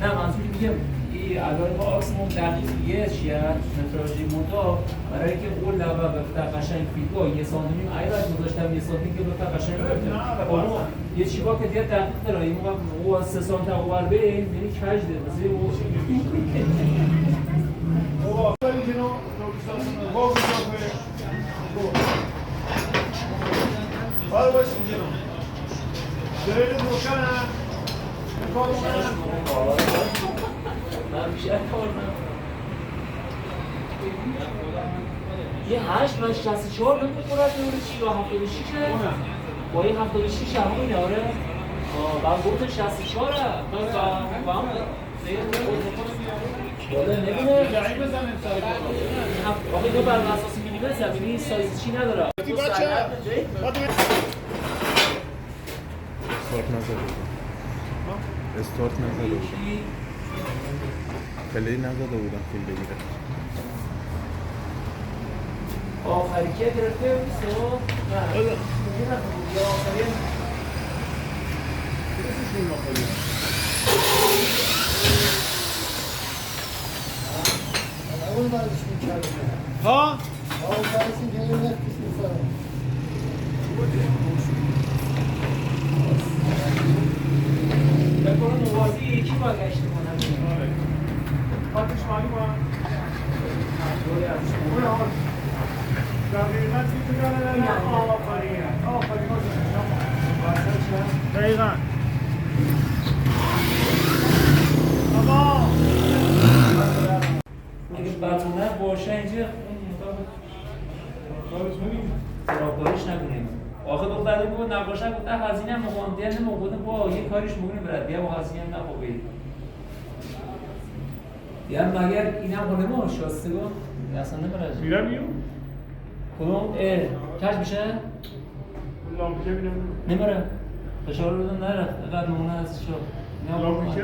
نه منظور میگم این الگوریتم آکسیموم دقیق یه شیعه مترولوژی مودا برای اینکه اون لبه بفته قشنگ فیدگاه یه سانتیمیم ای باید گذاشتم یه سانتیم که بفته قشنگ بفته اونو یه چیبا که دیگه دقیق داره این موقع او 3 سانت اوور بین یعنی کج ده مثل او Fala baixinho. Direito do cara. یه 8 و 64 نمیده قرار نمیده چی و 76 با این 76 همون آره بعد گفت 64 با هم بالا نمیده آقای دو بر اساس میلیمتر زمینی سایز چی نداره استارت نزده بودم پلی نزده بودم فیلم بگیره آخری که گرفته بودی نه یا آخری ها؟ بکنم موازی یکی با گشت کنم خاطرش معلومه؟ دقیقاً چی تو کنه؟ آفرین دقیقاً اگه بتونه باشه اینجا راکاریش نکنیم آخه دختره بود نباشه گفته هزینه مقاومت موجود با یه کاریش ممکنه برد بیا با هزینه نخوابید یا مگر اینم خونه ما شاسته گفت اصلا نمیره میرم میو؟ کدوم کج میشه لامپیکه بینم نمیره فشار رو بدم نره اگر نمونه از شو لامپیکه؟